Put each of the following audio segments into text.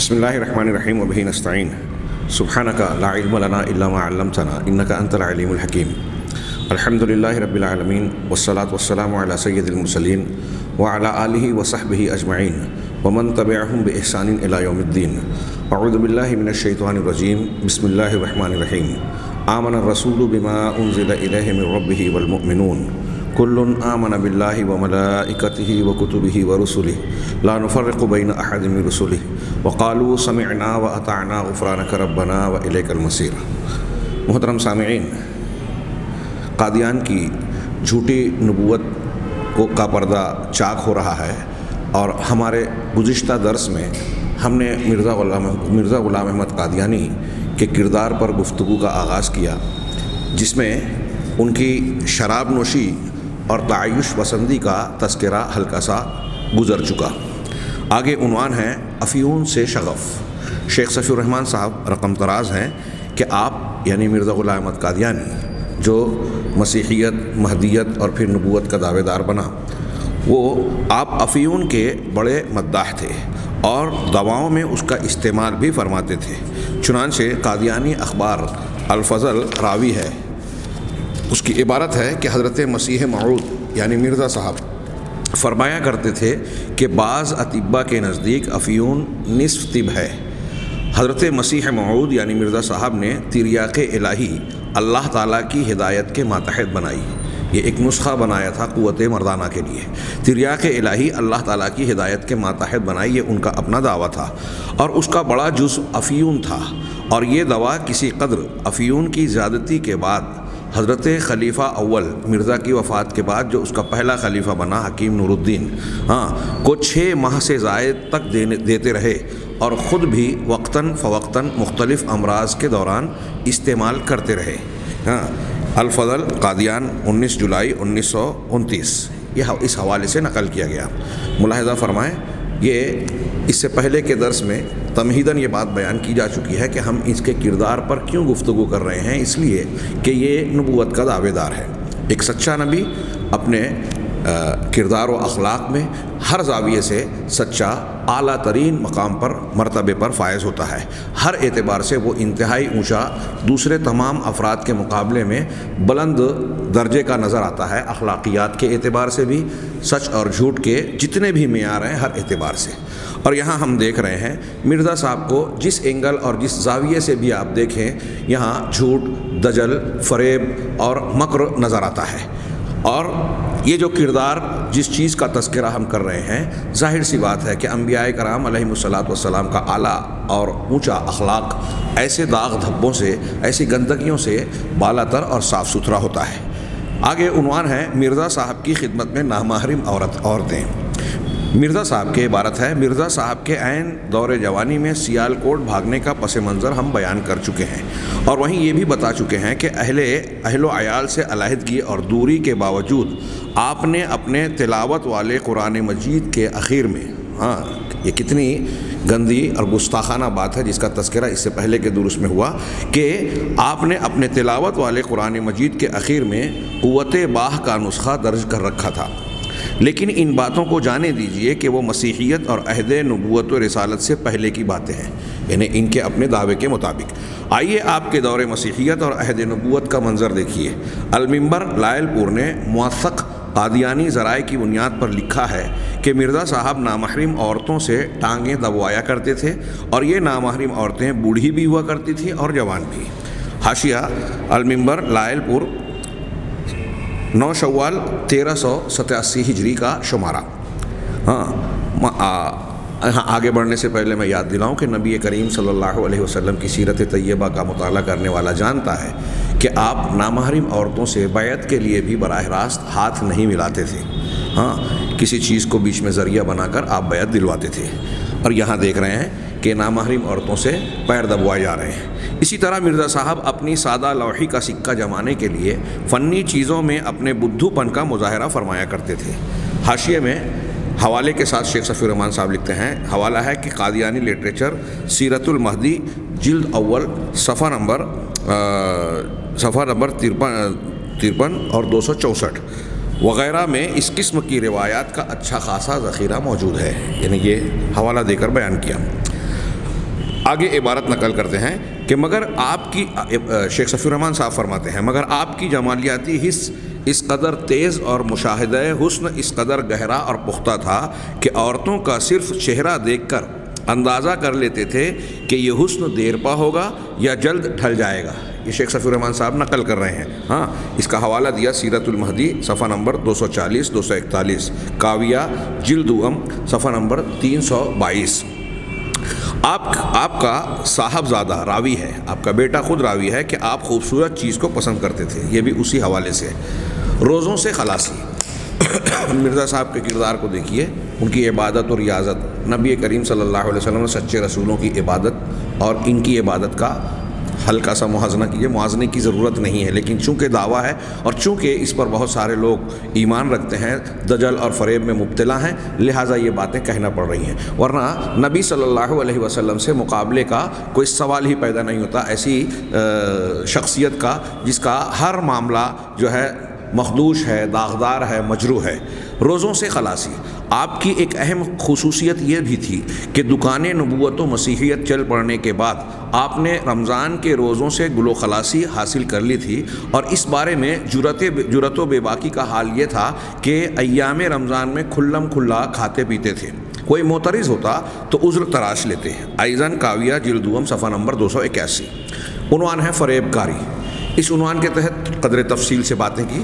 بسم اللہ الرحمن الرحیم وبہ نستعین سبحانک لا علم لنا الا ما علمتنا انک انت العلیم الحکیم الحمد للہ رب العالمین والصلاة والسلام علی سید المرسلین وعلی آلہ وصحبہ اجمعین ومن تبعہم بإحسان الی یوم الدین اعوذ باللہ من الشیطان الرجیم بسم اللہ الرحمن الرحیم آمن الرسول بما انزل الیہ من ربہ والمؤمنون کل آمن باللہ وملائکتہ وکتبہ ورسلہ لا نفرق بین احد من رسلہ وقالوا سمعنا واطعنا غفرانک ربنا والیک المصیر۔ محترم سامعین، قادیان کی جھوٹی نبوت کا پردہ چاک ہو رہا ہے، اور ہمارے گزشتہ درس میں ہم نے مرزا غلام احمد قادیانی کے کردار پر گفتگو کا آغاز کیا، جس میں ان کی شراب نوشی اور تعیش پسندی کا تذکرہ ہلکا سا گزر چکا۔ آگے عنوان ہے افیون سے شغف۔ شیخ صفی الرحمن صاحب رقم طراز ہیں کہ آپ یعنی مرزا غلام احمد قادیانی جو مسیحیت، مہدیت اور پھر نبوت کا دعوے دار بنا، وہ آپ افیون کے بڑے مداح تھے اور دواؤں میں اس کا استعمال بھی فرماتے تھے۔ چنانچہ قادیانی اخبار الفضل راوی ہے، اس کی عبارت ہے کہ حضرت مسیح موعود یعنی مرزا صاحب فرمایا کرتے تھے کہ بعض اطباء کے نزدیک افیون نصف طب ہے۔ حضرت مسیح موعود یعنی مرزا صاحب نے تریاق الہی اللہ تعالیٰ کی ہدایت کے ماتحت بنائی۔ یہ ایک نسخہ بنایا تھا قوت مردانہ کے لیے۔ تریاق الہی اللہ تعالیٰ کی ہدایت کے ماتحت بنائی، یہ ان کا اپنا دعویٰ تھا، اور اس کا بڑا جزء افیون تھا، اور یہ دوا کسی قدر افیون کی زیادتی کے بعد حضرت خلیفہ اول مرزا کی وفات کے بعد جو اس کا پہلا خلیفہ بنا حکیم نور الدین کو 6 ماہ سے زائد تک دیتے رہے، اور خود بھی وقتاً فوقتاً مختلف امراض کے دوران استعمال کرتے رہے۔ الفضل قادیان 19 جولائی 1929 یہ اس حوالے سے نقل کیا گیا۔ ملاحظہ فرمائیں، یہ اس سے پہلے کے درس میں تمہیداً یہ بات بیان کی جا چکی ہے کہ ہم اس کے کردار پر کیوں گفتگو کر رہے ہیں، اس لیے کہ یہ نبوت کا دعوے دار ہے۔ ایک سچا نبی اپنے کردار و اخلاق میں ہر زاویے سے سچا، اعلیٰ ترین مقام پر مرتبے پر فائز ہوتا ہے۔ ہر اعتبار سے وہ انتہائی اونچا، دوسرے تمام افراد کے مقابلے میں بلند درجے کا نظر آتا ہے، اخلاقیات کے اعتبار سے بھی، سچ اور جھوٹ کے جتنے بھی معیار ہیں ہر اعتبار سے۔ اور یہاں ہم دیکھ رہے ہیں مرزا صاحب کو جس اینگل اور جس زاویے سے بھی آپ دیکھیں، یہاں جھوٹ، دجل، فریب اور مکر نظر آتا ہے۔ اور یہ جو کردار، جس چیز کا تذکرہ ہم کر رہے ہیں، ظاہر سی بات ہے کہ انبیاء کرام علیہم الصلاۃ والسلام کا اعلیٰ اور اونچا اخلاق ایسے داغ دھبوں سے، ایسی گندگیوں سے بالا تر اور صاف ستھرا ہوتا ہے۔ آگے عنوان ہے مرزا صاحب کی خدمت میں نامحرم عورتیں۔ مرزا صاحب کی عبارت ہے، مرزا صاحب کے عین دور جوانی میں سیالکوٹ بھاگنے کا پس منظر ہم بیان کر چکے ہیں، اور وہیں یہ بھی بتا چکے ہیں کہ اہل و عیال سے علیحدگی اور دوری کے باوجود آپ نے اپنے تلاوت والے قرآن مجید کے اخیر میں، یہ کتنی گندی اور گستاخانہ بات ہے جس کا تذکرہ اس سے پہلے کے دروس میں ہوا، کہ آپ نے اپنے تلاوت والے قرآن مجید کے اخیر میں قوت باہ کا نسخہ درج کر رکھا تھا۔ لیکن ان باتوں کو جانے دیجئے کہ وہ مسیحیت اور عہد نبوت و رسالت سے پہلے کی باتیں ہیں، یعنی ان کے اپنے دعوے کے مطابق۔ آئیے آپ کے دور مسیحیت اور عہد نبوت کا منظر دیکھیے۔ المنبر لائل پور نے موثق قادیانی ذرائع کی بنیاد پر لکھا ہے کہ مرزا صاحب نامحرم عورتوں سے ٹانگیں دبوایا کرتے تھے، اور یہ نامحرم عورتیں بوڑھی بھی ہوا کرتی تھیں اور جوان بھی۔ حاشیہ المنبر لائل پور 9 شوال 1387 ہجری کا شمارہ۔ آگے بڑھنے سے پہلے میں یاد دلاؤں کہ نبی کریم صلی اللہ علیہ وسلم کی سیرت طیبہ کا مطالعہ کرنے والا جانتا ہے کہ آپ نامحرم عورتوں سے بیعت کے لیے بھی براہ راست ہاتھ نہیں ملاتے تھے، کسی چیز کو بیچ میں ذریعہ بنا کر آپ بیعت دلواتے تھے، اور یہاں دیکھ رہے ہیں کہ نامحرم عورتوں سے پیر دبوائے جا رہے ہیں۔ اسی طرح مرزا صاحب اپنی سادہ لوحی کا سکہ جمانے کے لیے فنی چیزوں میں اپنے بدھو پن کا مظاہرہ فرمایا کرتے تھے۔ حاشیے میں حوالے کے ساتھ شیخ صفی الرحمن صاحب لکھتے ہیں، حوالہ ہے کہ قادیانی لٹریچر سیرت المہدی جلد اول صفحہ نمبر 53 اور 264 وغیرہ میں اس قسم کی روایات کا اچھا خاصا ذخیرہ موجود ہے، یعنی یہ حوالہ دے کر بیان کیا۔ آگے عبارت نقل کرتے ہیں کہ مگر آپ کی، شیخ صفی الرحمن صاحب فرماتے ہیں، مگر آپ کی جمالیاتی حس اس قدر تیز اور مشاہدہ حسن اس قدر گہرا اور پختہ تھا کہ عورتوں کا صرف چہرہ دیکھ کر اندازہ کر لیتے تھے کہ یہ حسن دیر پا ہوگا یا جلد ڈھل جائے گا۔ یہ شیخ صفی الرحمن صاحب نقل کر رہے ہیں۔ اس کا حوالہ دیا سیرت المہدی صفحہ نمبر 240 241، کاویہ جلد اوم صفحہ نمبر 322۔ آپ کا صاحبزادہ راوی ہے، آپ کا بیٹا خود راوی ہے کہ آپ خوبصورت چیز کو پسند کرتے تھے، یہ بھی اسی حوالے سے۔ روزوں سے خلاصی، مرزا صاحب کے کردار کو دیکھیے، ان کی عبادت اور ریاضت، نبی کریم صلی اللہ علیہ وسلم نے سچے رسولوں کی عبادت اور ان کی عبادت کا ہلکا سا موازنہ کیجیے۔ موازنے کی ضرورت نہیں ہے، لیکن چونکہ دعویٰ ہے اور چونکہ اس پر بہت سارے لوگ ایمان رکھتے ہیں، دجل اور فریب میں مبتلا ہیں، لہٰذا یہ باتیں کہنا پڑ رہی ہیں، ورنہ نبی صلی اللہ علیہ وسلم سے مقابلے کا کوئی سوال ہی پیدا نہیں ہوتا، ایسی شخصیت کا جس کا ہر معاملہ جو ہے مخدوش ہے، داغدار ہے، مجروح ہے۔ روزوں سے خلاصی، آپ کی ایک اہم خصوصیت یہ بھی تھی کہ دکان نبوت و مسیحیت چل پڑنے کے بعد آپ نے رمضان کے روزوں سے گل و خلاصی حاصل کر لی تھی، اور اس بارے میں جرت و بے باکی کا حال یہ تھا کہ ایام رمضان میں کھلم کھلا کھاتے پیتے تھے، کوئی معترض ہوتا تو عذر تراش لیتے۔ ایضاً کاویہ جلد دوم صفحہ نمبر 281۔ عنوان ہے فریب کاری۔ اس عنوان کے تحت قدر تفصیل سے باتیں کی۔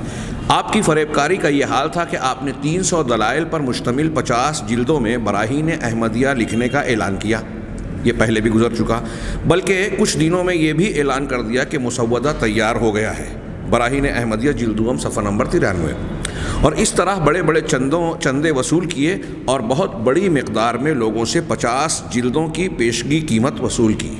آپ کی فریب کاری کا یہ حال تھا کہ آپ نے 300 دلائل پر مشتمل 50 جلدوں میں براہین احمدیہ لکھنے کا اعلان کیا، یہ پہلے بھی گزر چکا، بلکہ کچھ دنوں میں یہ بھی اعلان کر دیا کہ مسودہ تیار ہو گیا ہے، براہین احمدیہ جلد دوم صفحہ نمبر 93۔ اور اس طرح بڑے بڑے چندے وصول کیے اور بہت بڑی مقدار میں لوگوں سے 50 جلدوں کی پیشگی قیمت وصول کی،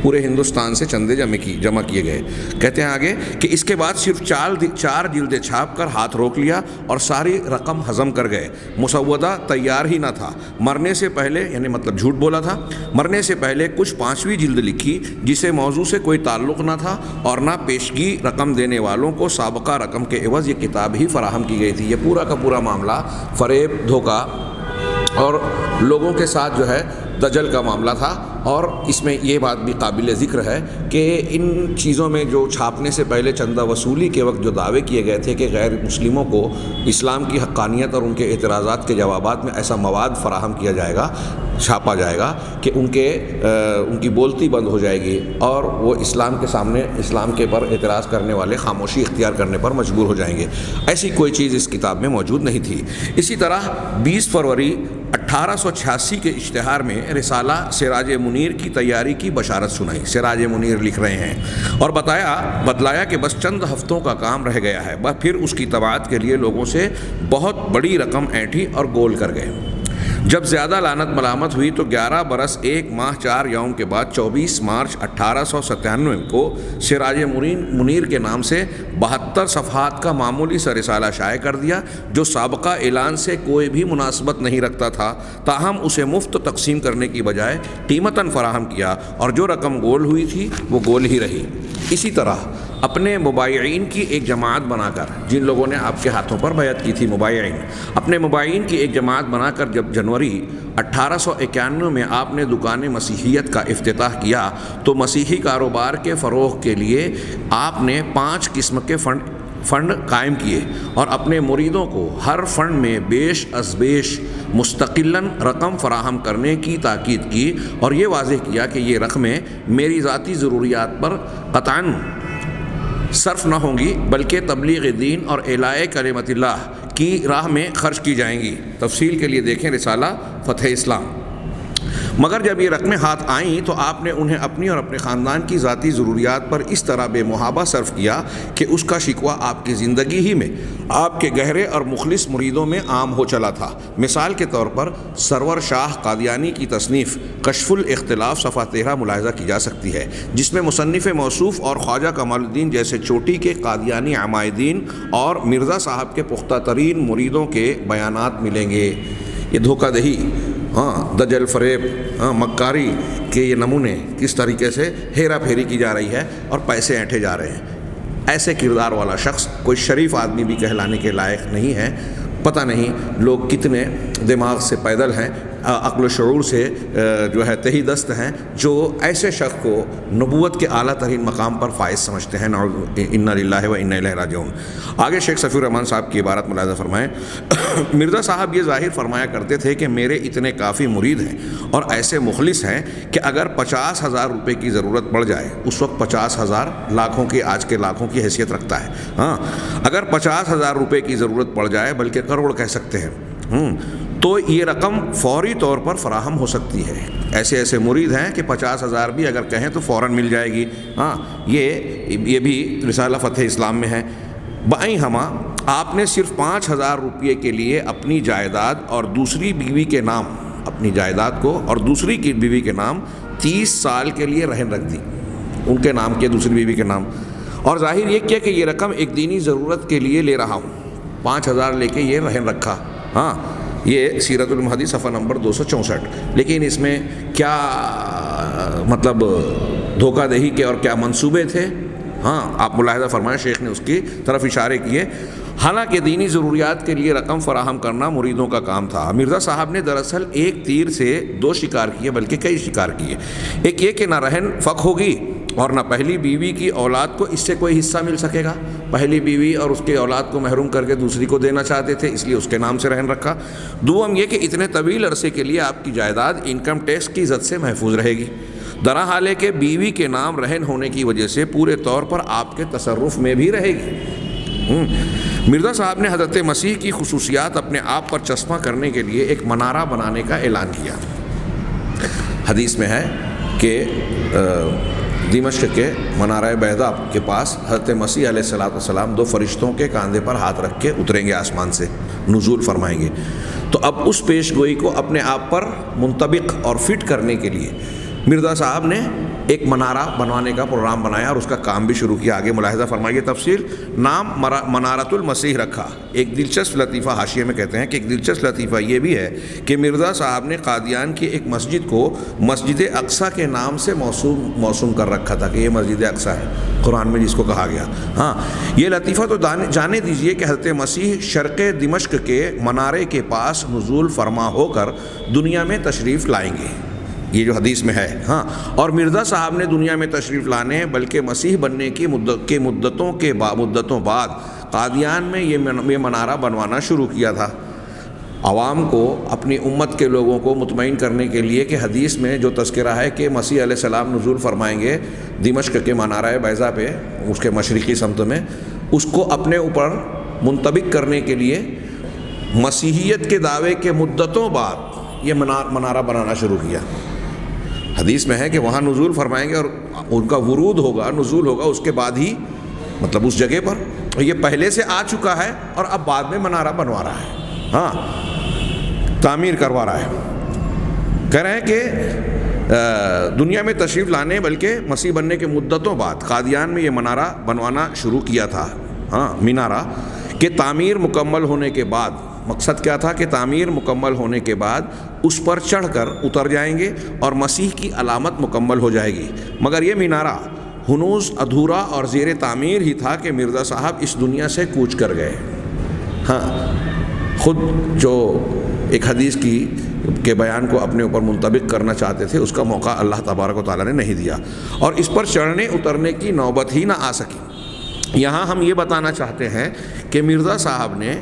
پورے ہندوستان سے چندے جمع کیے گئے۔ کہتے ہیں آگے کہ اس کے بعد صرف 4 جلدیں چھاپ کر ہاتھ روک لیا اور ساری رقم ہضم کر گئے۔ مسودہ تیار ہی نہ تھا، مرنے سے پہلے، یعنی مطلب جھوٹ بولا تھا، مرنے سے پہلے کچھ 5ویں جلد لکھی جسے موضوع سے کوئی تعلق نہ تھا، اور نہ پیشگی رقم دینے والوں کو سابقہ رقم کے عوض یہ کتاب ہی فراہم کی گئی تھی۔ یہ پورا کا پورا معاملہ فریب، دھوکہ اور لوگوں کے ساتھ جو ہے دجل کا معاملہ تھا۔ اور اس میں یہ بات بھی قابل ذکر ہے کہ ان چیزوں میں جو چھاپنے سے پہلے چندہ وصولی کے وقت جو دعوے کیے گئے تھے کہ غیر مسلموں کو اسلام کی حقانیت اور ان کے اعتراضات کے جوابات میں ایسا مواد فراہم کیا جائے گا، چھاپا جائے گا کہ ان کی بولتی بند ہو جائے گی اور وہ اسلام کے سامنے، اسلام کے پر اعتراض کرنے والے خاموشی اختیار کرنے پر مجبور ہو جائیں گے، ایسی کوئی چیز اس کتاب میں موجود نہیں تھی۔ اسی طرح 20 فروری 1886 کے اشتہار میں رسالہ سراج منیر کی تیاری کی بشارت سنائی۔ سراج منیر لکھ رہے ہیں اور بتلایا کہ بس چند ہفتوں کا کام رہ گیا ہے، بس پھر اس کی طباعت کے لیے لوگوں سے بہت بڑی رقم اینٹھی اور گول کر گئے۔ جب زیادہ لعنت ملامت ہوئی تو 11 برس 1 ماہ 4 یوم کے بعد 24 مارچ 1897 کو سراج منیر کے نام سے 72 صفحات کا معمولی سا رسالہ شائع کر دیا، جو سابقہ اعلان سے کوئی بھی مناسبت نہیں رکھتا تھا، تاہم اسے مفت تقسیم کرنے کی بجائے قیمتاً فراہم کیا، اور جو رقم گول ہوئی تھی وہ گول ہی رہی۔ اسی طرح اپنے مبایعین کی ایک جماعت بنا کر، جن لوگوں نے آپ کے ہاتھوں پر بیعت کی تھی، مبایعین، اپنے مبایعین کی ایک جماعت بنا کر جب جنوری 1891 میں آپ نے دکان مسیحیت کا افتتاح کیا تو مسیحی کاروبار کے فروغ کے لیے آپ نے 5 قسم کے فنڈ قائم کیے اور اپنے مریدوں کو ہر فنڈ میں بیش از بیش مستقلاً رقم فراہم کرنے کی تاکید کی، اور یہ واضح کیا کہ یہ رقمیں میری ذاتی ضروریات پر قطعاً صرف نہ ہوں گی، بلکہ تبلیغ دین اور اعلاء کلمت اللہ کی راہ میں خرچ کی جائیں گی۔ تفصیل کے لیے دیکھیں رسالہ فتح اسلام۔ مگر جب یہ رقمیں ہاتھ آئیں تو آپ نے انہیں اپنی اور اپنے خاندان کی ذاتی ضروریات پر اس طرح بے محابہ صرف کیا کہ اس کا شکوہ آپ کی زندگی ہی میں آپ کے گہرے اور مخلص مریدوں میں عام ہو چلا تھا۔ مثال کے طور پر سرور شاہ قادیانی کی تصنیف کشف الاختلاف صفحہ 13 ملاحظہ کی جا سکتی ہے، جس میں مصنف موصوف اور خواجہ کمال الدین جیسے چوٹی کے قادیانی عمائدین اور مرزا صاحب کے پختہ ترین مریدوں کے بیانات ملیں گے۔ یہ دھوکہ دہی، دجل، فریب، مکاری کے یہ نمونے کس طریقے سے ہیرا پھیری کی جا رہی ہے اور پیسے اینٹھے جا رہے ہیں۔ ایسے کردار والا شخص کوئی شریف آدمی بھی کہلانے کے لائق نہیں ہے۔ پتہ نہیں لوگ کتنے دماغ سے پیدل ہیں عقل و شعور سے جو ہے تہی دست ہیں، جو ایسے شخص کو نبوت کے اعلیٰ ترین مقام پر فائز سمجھتے ہیں۔ انا للہ و انا الیہ راجعون۔ آگے شیخ صفی الرحمن صاحب کی عبارت ملاحظہ فرمائیں۔ مرزا صاحب یہ ظاہر فرمایا کرتے تھے کہ میرے اتنے کافی مرید ہیں اور ایسے مخلص ہیں کہ اگر 50,000 روپے کی ضرورت پڑ جائے، اس وقت 50,000 لاکھوں کی، آج کے لاکھوں کی حیثیت رکھتا ہے، ہاں، اگر 50,000 روپے کی ضرورت پڑ جائے، بلکہ کروڑ کہہ سکتے ہیں، تو یہ رقم فوری طور پر فراہم ہو سکتی ہے۔ ایسے ایسے مرید ہیں کہ 50,000 بھی اگر کہیں تو فوراً مل جائے گی۔ ہاں، یہ بھی رسالہ فتح اسلام میں ہے۔ بائیں ہمہ آپ نے صرف 5,000 روپئے کے لیے اپنی جائیداد اور دوسری بیوی کے نام، اپنی جائیداد کو اور دوسری کی بیوی کے نام 30 سال کے لیے رہن رکھ دی، ان کے نام کے، دوسری بیوی کے نام، اور ظاہر یہ کیا کہ یہ رقم ایک دینی ضرورت کے لیے لے رہا ہوں۔ 5,000 لے کے یہ رہن رکھا۔ ہاں، یہ سیرت المہدی صفحہ نمبر 264۔ لیکن اس میں کیا مطلب دھوکہ دہی کے اور کیا منصوبے تھے؟ ہاں، آپ ملاحظہ فرمائیں، شیخ نے اس کی طرف اشارے کیے۔ حالانکہ دینی ضروریات کے لیے رقم فراہم کرنا مریدوں کا کام تھا۔ مرزا صاحب نے دراصل ایک تیر سے 2 شکار کیے، بلکہ کئی شکار کیے۔ ایک یہ کہ نہ رہن فک ہوگی اور نہ پہلی بیوی کی اولاد کو اس سے کوئی حصہ مل سکے گا۔ پہلی بیوی اور اس کے اولاد کو محروم کر کے دوسری کو دینا چاہتے تھے، اس لیے اس کے نام سے رہن رکھا۔ دوم یہ کہ اتنے طویل عرصے کے لیے آپ کی جائیداد انکم ٹیکس کی زد سے محفوظ رہے گی، درا حال ہے کہ بیوی کے نام رہن ہونے کی وجہ سے پورے طور پر آپ کے تصرف میں بھی رہے گی۔ مرزا صاحب نے حضرت مسیح کی خصوصیات اپنے آپ پر چشمہ کرنے کے لیے ایک منارہ بنانے کا اعلان کیا۔ حدیث میں ہے کہ دمشق کے منارہ بیضاء کے پاس حضرت مسیح علیہ السلام 2 فرشتوں کے کاندھے پر ہاتھ رکھ کے اتریں گے، آسمان سے نزول فرمائیں گے۔ تو اب اس پیش گوئی کو اپنے آپ پر منطبق اور فٹ کرنے کے لیے مرزا صاحب نے ایک منارہ بنوانے کا پروگرام بنایا اور اس کا کام بھی شروع کیا۔ آگے ملاحظہ فرمائیے تفصیل۔ نام منارۃ المسیح رکھا۔ ایک دلچسپ لطیفہ حاشیے میں کہتے ہیں کہ ایک دلچسپ لطیفہ یہ بھی ہے کہ مرزا صاحب نے قادیان کی ایک مسجد کو مسجد اقصیٰ کے نام سے موسوم کر رکھا تھا کہ یہ مسجد اقصیٰ ہے، قرآن میں جس کو کہا گیا۔ ہاں، یہ لطیفہ تو جانے دیجئے کہ حضرت مسیح شرق دمشق کے منارے کے پاس نزول فرما ہو کر دنیا میں تشریف لائیں گے، یہ جو حدیث میں ہے۔ ہاں، اور مرزا صاحب نے دنیا میں تشریف لانے بلکہ مسیح بننے کی مدتوں بعد قادیان میں یہ منارہ بنوانا شروع کیا تھا، عوام کو، اپنی امت کے لوگوں کو مطمئن کرنے کے لیے کہ حدیث میں جو تذکرہ ہے کہ مسیح علیہ السلام نزول فرمائیں گے دمشق کے منارہ بیضاء پہ، اس کے مشرقی سمت میں، اس کو اپنے اوپر منطبق کرنے کے لیے مسیحیت کے دعوے کے مدتوں بعد یہ منارہ بنانا شروع کیا۔ حدیث میں ہے کہ وہاں نزول فرمائیں گے اور ان کا ورود ہوگا، نزول ہوگا اس کے بعد ہی، مطلب اس جگہ پر یہ پہلے سے آ چکا ہے اور اب بعد میں منارہ بنوا رہا ہے، ہاں، تعمیر کروا رہا ہے۔ کہہ رہے ہیں کہ دنیا میں تشریف لانے بلکہ مسیح بننے کے مدتوں بعد قادیان میں یہ منارہ بنوانا شروع کیا تھا۔ ہاں، مینارہ کہ تعمیر مکمل ہونے کے بعد، مقصد کیا تھا کہ تعمیر مکمل ہونے کے بعد اس پر چڑھ کر اتر جائیں گے اور مسیح کی علامت مکمل ہو جائے گی۔ مگر یہ مینارہ ہنوز ادھورا اور زیر تعمیر ہی تھا کہ مرزا صاحب اس دنیا سے کوچ کر گئے۔ ہاں، خود جو ایک حدیث کے بیان کو اپنے اوپر منطبق کرنا چاہتے تھے، اس کا موقع اللہ تبارک و تعالیٰ نے نہیں دیا اور اس پر چڑھنے اترنے کی نوبت ہی نہ آ سکی۔ یہاں ہم یہ بتانا چاہتے ہیں کہ مرزا صاحب نے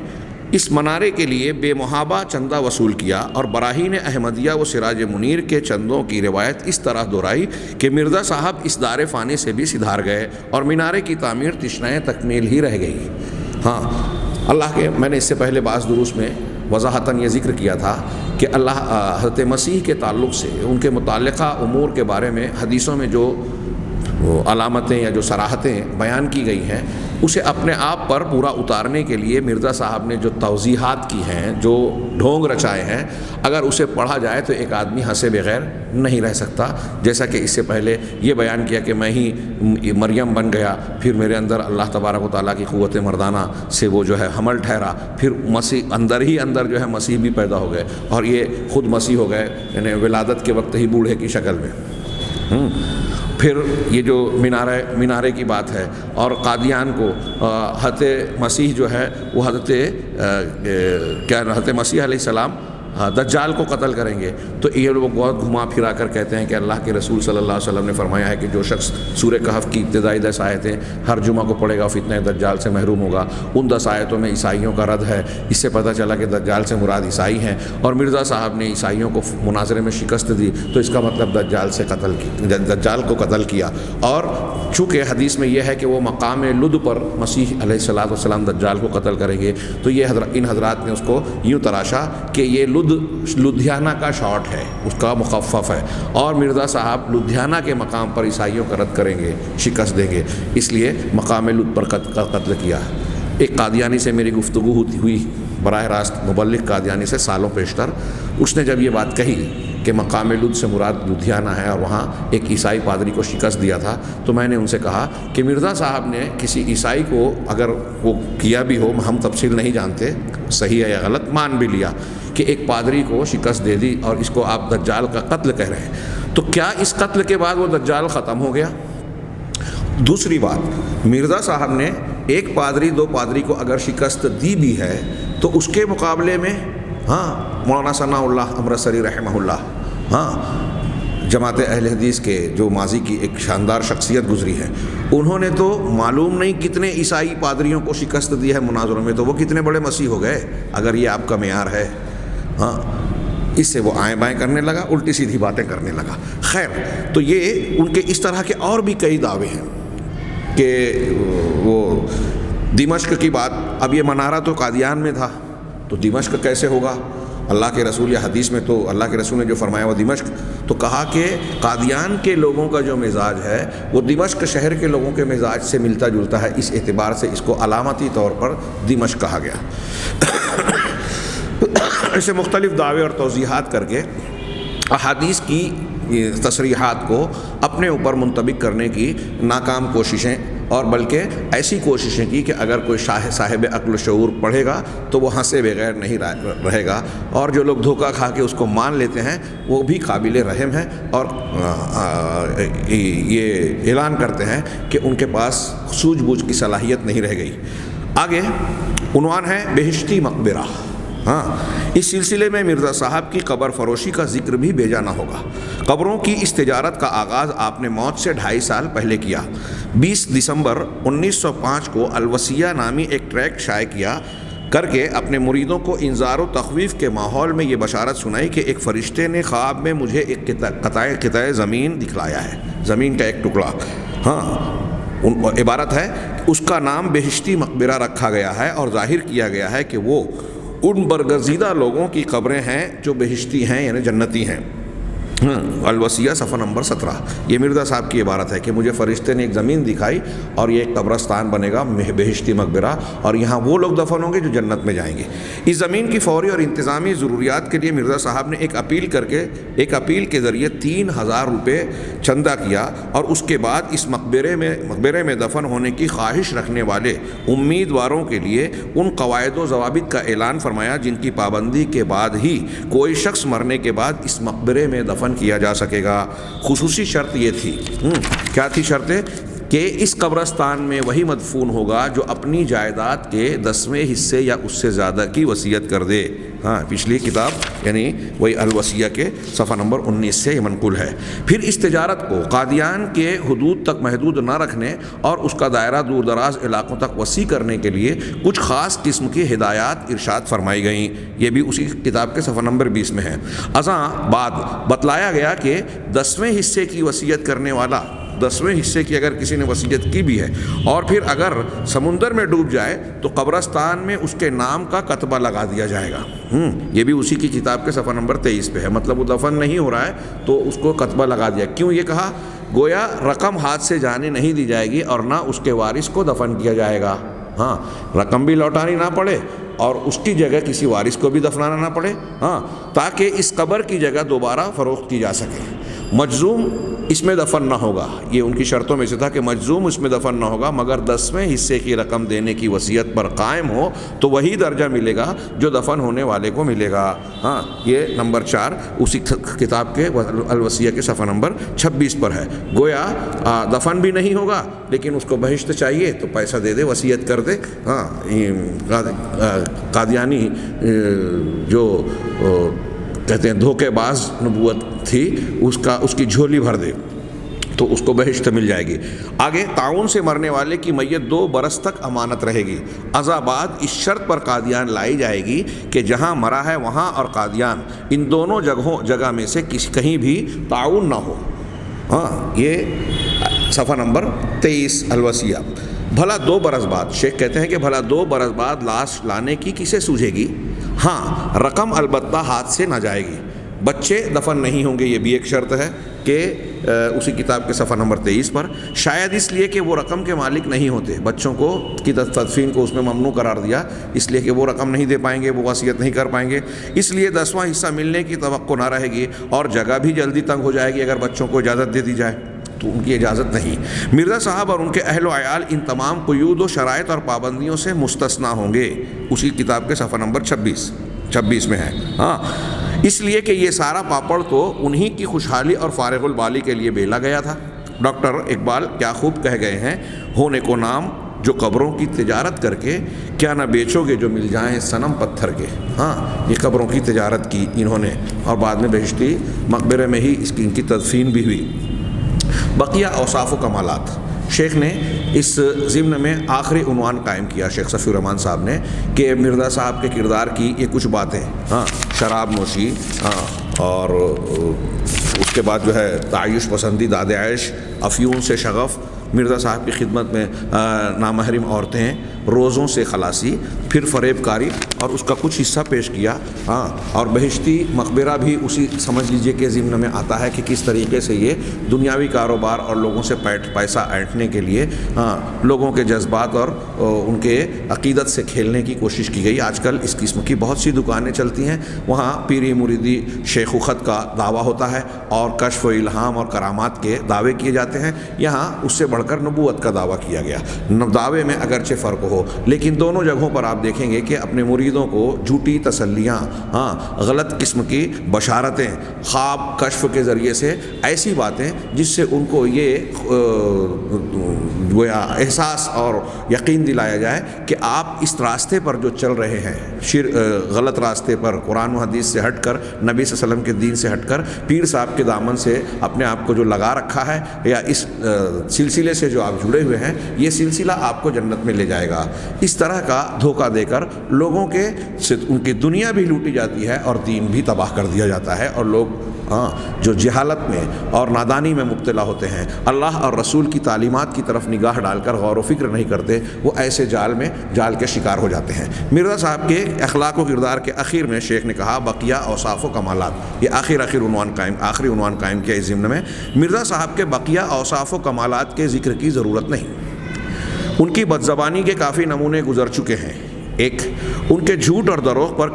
اس منارے کے لیے بے محابہ چندہ وصول کیا اور براہین احمدیہ و سراج منیر کے چندوں کی روایت اس طرح دہرائی کہ مرزا صاحب اس دار فانی سے بھی سدھار گئے اور مینارے کی تعمیر تشنہ تکمیل ہی رہ گئی۔ ہاں، اللہ کے، میں نے اس سے پہلے بعض دروس میں وضاحتاً یہ ذکر کیا تھا کہ اللہ حضرت مسیح کے تعلق سے ان کے متعلقہ امور کے بارے میں حدیثوں میں جو علامتیں یا جو صراحتیں بیان کی گئی ہیں، اسے اپنے آپ پر پورا اتارنے کے لیے مرزا صاحب نے جو توضیحات کی ہیں، جو ڈھونگ رچائے ہیں، اگر اسے پڑھا جائے تو ایک آدمی ہنسے بغیر نہیں رہ سکتا۔ جیسا کہ اس سے پہلے یہ بیان کیا کہ میں ہی مریم بن گیا، پھر میرے اندر اللہ تبارک و تعالیٰ کی قوت مردانہ سے وہ جو ہے حمل ٹھہرا، پھر مسیح اندر جو ہے مسیح بھی پیدا ہو گئے اور یہ خود مسیح ہو گئے، یعنی ولادت کے وقت ہی بوڑھے کی شکل میں۔ پھر یہ جو مینارے کی بات ہے اور قادیان کو حضرت مسیح جو ہے وہ حضرت مسیح علیہ السلام دجال کو قتل کریں گے، تو یہ لوگ بہت گھما پھرا کر کہتے ہیں کہ اللہ کے رسول صلی اللہ علیہ وسلم نے فرمایا ہے کہ جو شخص سورہ کہف کی ابتدائی 10 آیتیں ہر جمعہ کو پڑھے گا فتنہ دجال سے محروم ہوگا۔ ان 10 آیتوں میں عیسائیوں کا رد ہے، اس سے پتہ چلا کہ دجال سے مراد عیسائی ہیں، اور مرزا صاحب نے عیسائیوں کو مناظرے میں شکست دی، تو اس کا مطلب دجال کو قتل کیا۔ اور چونکہ حدیث میں یہ ہے کہ وہ مقام لد پر مسیح علیہ الصلوۃ والسلام دجال کو قتل کریں گے، تو یہ ان حضرات نے اس کو یوں تراشا کہ یہ لدھیانہ کا شارٹ ہے، اس کا مخفف ہے، اور مرزا صاحب لدھیانہ کے مقام پر عیسائیوں کا رد کریں گے، شکست دیں گے، اس لیے مقام لد پر قتل کیا۔ ایک قادیانی سے میری گفتگو ہوئی براہ راست، مبلغ قادیانی سے سالوں پیشتر، اس نے جب یہ بات کہی کہ مقام لد سے مراد لدھیانہ ہے اور وہاں ایک عیسائی پادری کو شکست دیا تھا، تو میں نے ان سے کہا کہ مرزا صاحب نے کسی عیسائی کو اگر وہ کیا بھی ہو، ہم تفصیل نہیں جانتے صحیح ہے یا غلط، مان بھی لیا کہ ایک پادری کو شکست دے دی اور اس کو آپ دجال کا قتل کہہ رہے ہیں، تو کیا اس قتل کے بعد وہ دجال ختم ہو گیا؟ دوسری بات، مرزا صاحب نے ایک پادری 2 پادری کو اگر شکست دی بھی ہے تو اس کے مقابلے میں مولانا ثناء اللہ امرتسری رحمہ اللہ جماعت اہل حدیث کے جو ماضی کی ایک شاندار شخصیت گزری ہے، انہوں نے تو معلوم نہیں کتنے عیسائی پادریوں کو شکست دی ہے مناظروں میں، تو وہ کتنے بڑے مسیح ہو گئے اگر یہ آپ کا معیار ہے۔ اس سے وہ آئیں بائیں کرنے لگا، الٹی سیدھی باتیں کرنے لگا۔ خیر، تو یہ ان کے اس طرح کے اور بھی کئی دعوے ہیں کہ وہ دمشق کی بات، اب یہ منارہ تو قادیان میں تھا، تو دمشق کیسے ہوگا؟ اللہ کے رسول یا حدیث میں تو اللہ کے رسول نے جو فرمایا وہ دمشق، تو کہا کہ قادیان کے لوگوں کا جو مزاج ہے وہ دمشق شہر کے لوگوں کے مزاج سے ملتا جلتا ہے، اس اعتبار سے اس کو علامتی طور پر دمشق کہا گیا۔ ایسے مختلف دعوے اور توضیحات کر کے احادیث کی تصریحات کو اپنے اوپر منطبق کرنے کی ناکام کوششیں، اور بلکہ ایسی کوششیں کی کہ اگر کوئی صاحب عقل و شعور پڑھے گا تو وہ ہنسے بغیر نہیں رہے گا، اور جو لوگ دھوکہ کھا کے اس کو مان لیتے ہیں وہ بھی قابل رحم ہیں، اور یہ اعلان کرتے ہیں کہ ان کے پاس سوجھ بوجھ کی صلاحیت نہیں رہ گئی۔ آگے عنوان ہے بہشتی مقبرہ۔ اس سلسلے میں مرزا صاحب کی قبر فروشی کا ذکر بھی بے جا نہ ہوگا۔ قبروں کی اس تجارت کا آغاز آپ نے موت سے 2.5 سال پہلے کیا۔ 20 دسمبر 1905 کو الوصیہ نامی ایک ٹریکٹ شائع کیا کر کے اپنے مریدوں کو انذار و تخویف کے ماحول میں یہ بشارت سنائی کہ ایک فرشتے نے خواب میں مجھے ایک قطع زمین دکھلایا ہے، زمین کا ایک ٹکڑا، عبارت ہے اس کا نام بہشتی مقبرہ رکھا گیا ہے، اور ظاہر کیا گیا ہے کہ وہ ان برگزیدہ لوگوں کی قبریں ہیں جو بہشتی ہیں، یعنی جنتی ہیں۔ الوصیہ صفحہ نمبر 17، یہ مرزا صاحب کی عبارت ہے کہ مجھے فرشتے نے ایک زمین دکھائی اور یہ ایک قبرستان بنے گا بہشتی مقبرہ، اور یہاں وہ لوگ دفن ہوں گے جو جنت میں جائیں گے۔ اس زمین کی فوری اور انتظامی ضروریات کے لیے مرزا صاحب نے ایک اپیل کے ذریعے 3000 روپے چندہ کیا، اور اس کے بعد اس مقبرے میں دفن ہونے کی خواہش رکھنے والے امیدواروں کے لیے ان قواعد و ضوابط کا اعلان فرمایا جن کی پابندی کے بعد ہی کوئی شخص مرنے کے بعد اس مقبرے میں دفن کیا جا سکے گا۔ خصوصی شرط یہ تھی، کیا تھی شرطیں؟ کہ اس قبرستان میں وہی مدفون ہوگا جو اپنی جائیداد کے 10ویں حصے یا اس سے زیادہ کی وصیت کر دے۔ پچھلی کتاب یعنی وہی الوصیہ کے صفحہ نمبر 19 سے یہ منقول ہے۔ پھر اس تجارت کو قادیان کے حدود تک محدود نہ رکھنے اور اس کا دائرہ دور دراز علاقوں تک وسیع کرنے کے لیے کچھ خاص قسم کی ہدایات ارشاد فرمائی گئیں، یہ بھی اسی کتاب کے صفحہ نمبر 20 میں ہے۔ ازاں بعد بتلایا گیا کہ 10ویں حصے کی وصیت کرنے والا 10ویں حصے کی اگر کسی نے وصیت کی بھی ہے اور پھر اگر سمندر میں ڈوب جائے تو قبرستان میں اس کے نام کا کتبہ لگا دیا جائے گا۔ یہ بھی اسی کی کتاب کے صفحہ نمبر 23 پہ ہے، مطلب وہ دفن نہیں ہو رہا ہے تو اس کو کتبہ لگا دیا۔ کیوں یہ کہا؟ گویا رقم ہاتھ سے جانے نہیں دی جائے گی اور نہ اس کے وارث کو دفن کیا جائے گا۔ رقم بھی لوٹانی نہ پڑے اور اس کی جگہ کسی وارث کو بھی دفنانا نہ پڑے، تاکہ اس قبر کی جگہ دوبارہ فروخت کی جا سکے۔ مجزوم اس میں دفن نہ ہوگا، یہ ان کی شرطوں میں سے تھا کہ مجزوم اس میں دفن نہ ہوگا مگر 10ویں حصے کی رقم دینے کی وصیت پر قائم ہو تو وہی درجہ ملے گا جو دفن ہونے والے کو ملے گا۔ ہاں، یہ نمبر 4 اسی کتاب کے الوصیہ کے صفحہ نمبر 26 پر ہے۔ گویا دفن بھی نہیں ہوگا لیکن اس کو بہشت چاہیے تو پیسہ دے دے، وصیت کر دے۔ ہاں، قادیانی جو کہتے ہیں دھوکے باز نبوت تھی، اس کی جھولی بھر دے تو اس کو بہشت مل جائے گی۔ آگے، تعاون سے مرنے والے کی میت 2 برس تک امانت رہے گی۔ ازاں بعد اس شرط پر قادیان لائی جائے گی کہ جہاں مرا ہے وہاں اور قادیان، ان دونوں جگہ میں سے کہیں بھی تعاون نہ ہو۔ ہاں، یہ صفحہ نمبر 23 الوصیہ۔ بھلا 2 برس بعد، شیخ کہتے ہیں کہ بھلا 2 برس بعد لاش لانے کی کسے سوجھے گی؟ ہاں، رقم البتہ ہاتھ سے نہ جائے گی، بچے دفن نہیں ہوں گے، یہ بھی ایک شرط ہے کہ اسی کتاب کے صفحہ نمبر 23 پر، شاید اس لیے کہ وہ رقم کے مالک نہیں ہوتے، بچوں کو کی تدفین کو اس میں ممنوع قرار دیا اس لیے کہ وہ رقم نہیں دے پائیں گے، وہ وصیت نہیں کر پائیں گے، اس لیے 10واں حصہ ملنے کی توقع نہ رہے گی، اور جگہ بھی جلدی تنگ ہو جائے گی اگر بچوں کو اجازت دے دی جائے تو ان کی اجازت نہیں۔ مرزا صاحب اور ان کے اہل و عیال ان تمام قیود و شرائط اور پابندیوں سے مستثنیٰ ہوں گے، اسی کتاب کے صفحہ نمبر 26 میں ہے۔ ہاں، اس لیے کہ یہ سارا پاپڑ تو انہی کی خوشحالی اور فارغ البالی کے لیے بیلا گیا تھا۔ ڈاکٹر اقبال کیا خوب کہہ گئے ہیں، ہونے کو نام جو قبروں کی تجارت کر کے کیا نہ بیچو گے جو مل جائیں صنم پتھر کے۔ ہاں، یہ قبروں کی تجارت کی انہوں نے، اور بعد میں بہشتی مقبرے میں ہی ان کی تدفین بھی ہوئی۔ بقیہ اوصاف و کمالات، شیخ نے اس ضمن میں آخری عنوان قائم کیا، شیخ صفی الرحمن صاحب نے، کہ مرزا صاحب کے کردار کی یہ کچھ باتیں، ہاں، شراب نوشی، ہاں، اور اس کے بعد جو ہے تعیش پسندی، داد عیش، افیون سے شغف، مرزا صاحب کی خدمت میں نامحرم عورتیں، روزوں سے خلاصی، پھر فریب کاری، اور اس کا کچھ حصہ پیش کیا۔ ہاں، اور بہشتی مقبرہ بھی اسی سمجھ لیجئے کہ ضمن میں آتا ہے کہ کس طریقے سے یہ دنیاوی کاروبار اور لوگوں سے پیسہ اینٹھنے کے لیے، ہاں، لوگوں کے جذبات اور ان کے عقیدت سے کھیلنے کی کوشش کی گئی۔ آج کل اس قسم کی بہت سی دکانیں چلتی ہیں، وہاں پیری مریدی شیخ و خط کا دعویٰ ہوتا ہے اور کشف و الہام اور کرامات کے دعوے کیے جاتے ہیں۔ یہاں اس سے بڑھ کر نبوت کا دعویٰ کیا گیا۔ دعوے میں اگرچہ فرق ہو لیکن دونوں جگہوں پر آپ دیکھیں گے کہ اپنے مریدوں کو جھوٹی تسلیاں، ہاں، غلط قسم کی بشارتیں، خواب کشف کے ذریعے سے ایسی باتیں جس سے ان کو یہ احساس اور یقین دلایا جائے کہ آپ اس راستے پر جو چل رہے ہیں، غلط راستے پر، قرآن و حدیث سے ہٹ کر، نبی صلی اللہ علیہ وسلم کے دین سے ہٹ کر، پیر صاحب کے دامن سے اپنے آپ کو جو لگا رکھا ہے یا اس سلسلے سے جو آپ جڑے ہوئے ہیں، یہ سلسلہ آپ کو جنت میں لے جائے گا۔ اس طرح کا دھوکہ دے کر لوگوں کے ان کی دنیا بھی لوٹی جاتی ہے اور دین بھی تباہ کر دیا جاتا ہے، اور لوگ جو جہالت میں اور نادانی میں مبتلا ہوتے ہیں، اللہ اور رسول کی تعلیمات کی طرف نگاہ ڈال کر غور و فکر نہیں کرتے، وہ ایسے جال کے شکار ہو جاتے ہیں۔ مرزا صاحب کے اخلاق و کردار کے اخیر میں شیخ نے کہا بقیہ اوصاف و کمالات، یہ آخری عنوان قائم کیا اس ضمن میں۔ مرزا صاحب کے بقیہ اوصاف و کمالات کے ذکر کی ضرورت نہیں، ان کی بدزبانی کے کافی نمونے گزر چکے ہیں۔ ایک، ان کے جھوٹ اور دروغ پر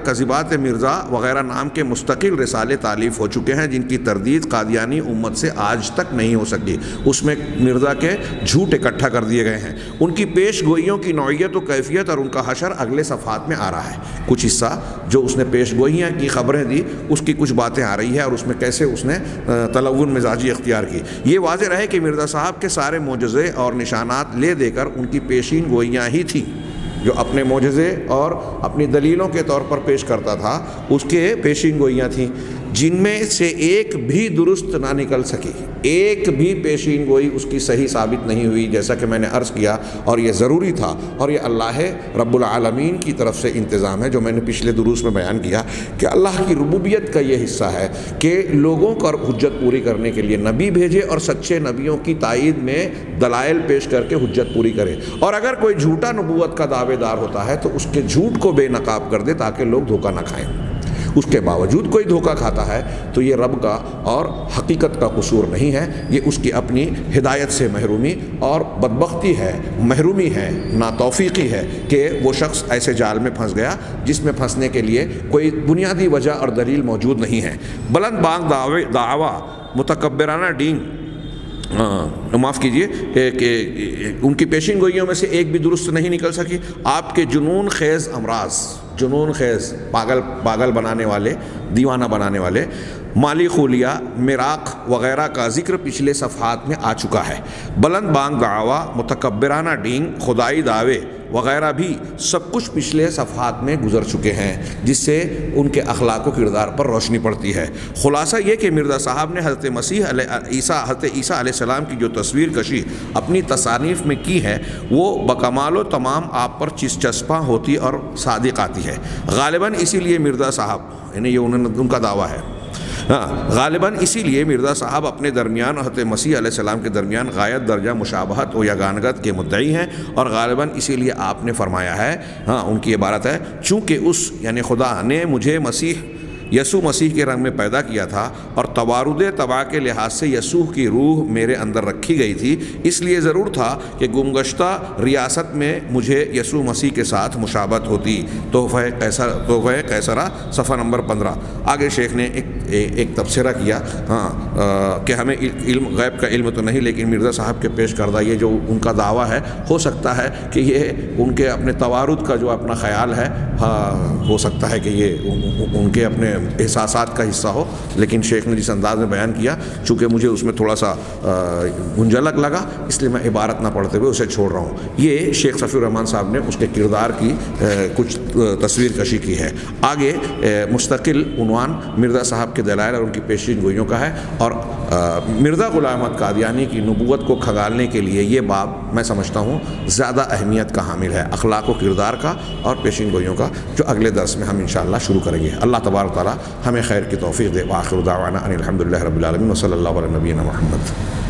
کذبات مرزا وغیرہ نام کے مستقل رسالے تالیف ہو چکے ہیں جن کی تردید قادیانی امت سے آج تک نہیں ہو سکی، اس میں مرزا کے جھوٹ اکٹھا کر دیے گئے ہیں۔ ان کی پیش گوئیوں کی نوعیت و کیفیت اور ان کا حشر اگلے صفحات میں آ رہا ہے۔ کچھ حصہ جو اس نے پیش گوئیاں کی خبریں دی، اس کی کچھ باتیں آ رہی ہیں اور اس میں کیسے اس نے تلون مزاجی اختیار کی۔ یہ واضح رہے کہ مرزا صاحب کے سارے معجزے اور نشانات لے دے کر ان کی پیشین گوئیاں ہی تھیں، جو اپنے معجزے اور اپنی دلیلوں کے طور پر پیش کرتا تھا، اس کے پیشین گوئیاں تھیں جن میں سے ایک بھی درست نہ نکل سکی، ایک بھی پیشین گوئی اس کی صحیح ثابت نہیں ہوئی، جیسا کہ میں نے عرض کیا، اور یہ ضروری تھا، اور یہ اللہ رب العالمین کی طرف سے انتظام ہے، جو میں نے پچھلے دروس میں بیان کیا کہ اللہ کی ربوبیت کا یہ حصہ ہے کہ لوگوں پر حجت پوری کرنے کے لیے نبی بھیجے اور سچے نبیوں کی تائید میں دلائل پیش کر کے حجت پوری کرے، اور اگر کوئی جھوٹا نبوت کا دعوے دار ہوتا ہے تو اس کے جھوٹ کو بے نقاب کر دے تاکہ لوگ دھوکہ نہ کھائیں۔ اس کے باوجود کوئی دھوکہ کھاتا ہے تو یہ رب کا اور حقیقت کا قصور نہیں ہے، یہ اس کی اپنی ہدایت سے محرومی اور بدبختی ہے، محرومی ہے، ناتوفیقی ہے کہ وہ شخص ایسے جال میں پھنس گیا جس میں پھنسنے کے لیے کوئی بنیادی وجہ اور دلیل موجود نہیں ہے۔ بلند بانگ دعویٰ، متکبرانہ ڈینگ، معاف کیجئے کہ ان کی پیشین گوئیوں میں سے ایک بھی درست نہیں نکل سکی۔ آپ کے جنون خیز امراض، جنون خیز، پاگل بنانے والے، دیوانہ بنانے والے، مالی خولیہ، مراق وغیرہ کا ذکر پچھلے صفحات میں آ چکا ہے۔ بلند بانگ دعویٰ، متکبرانہ ڈینگ، خدائی دعوے وغیرہ بھی سب کچھ پچھلے صفحات میں گزر چکے ہیں، جس سے ان کے اخلاق و کردار پر روشنی پڑتی ہے۔ خلاصہ یہ کہ مرزا صاحب نے حضرت حضرت عیسیٰ علیہ السلام کی جو تصویر کشی اپنی تصانیف میں کی ہے وہ بکمال و تمام آپ پر چسپاں ہوتی اور صادق آتی ہے۔ غالباً اسی لیے مرزا صاحب، یعنی یہ ان کا دعویٰ ہے، غالباً اسی لیے مرزا صاحب اپنے درمیان اور حضرت مسیح علیہ السلام کے درمیان غایت درجہ مشابہت و یگانگت کے مدعی ہیں، اور غالباً اسی لیے آپ نے فرمایا ہے، ان کی عبارت ہے، چونکہ اس یعنی خدا نے مجھے یسوع مسیح کے رنگ میں پیدا کیا تھا اور توارد طبع کے لحاظ سے یسوع کی روح میرے اندر رکھی گئی تھی، اس لیے ضرور تھا کہ گمگشتہ ریاست میں مجھے یسوع مسیح کے ساتھ مشابہت ہوتی۔ تحفہ قیصرہ صفحہ نمبر 15۔ آگے شیخ نے ایک تبصرہ کیا کہ ہمیں غیب کا علم تو نہیں، لیکن مرزا صاحب کے پیش کردہ یہ جو ان کا دعویٰ ہے، ہو سکتا ہے کہ یہ ان کے اپنے توارد کا جو اپنا خیال ہے، ہو سکتا ہے کہ یہ ان کے اپنے احساسات کا حصہ ہو، لیکن شیخ نے جس انداز میں بیان کیا چونکہ مجھے اس میں تھوڑا سا گنجلک لگا، اس لیے میں عبارت نہ پڑھتے ہوئے اسے چھوڑ رہا ہوں۔ یہ شیخ صفی الرحمن صاحب نے اس کے کردار کی کچھ تصویر کشی کی ہے۔ آگے مستقل عنوان مرزا صاحب کے دلائل اور ان کی پیشین گوئیوں کا ہے، اور مرزا غلام احمد قادیانی کی نبوت کو کھنگالنے کے لیے یہ باب میں سمجھتا ہوں زیادہ اہمیت کا حامل ہے، اخلاق و کردار کا اور پیشین گوئیوں کا، جو اگلے درس میں ہم انشاءاللہ شروع کریں گے۔ اللہ تبارک تعالیٰ ہمیں خیر کی توفیق دے۔ وآخر دعوانا ان الحمد للہ رب العالمین، وصلی اللہ علی نبینا محمد۔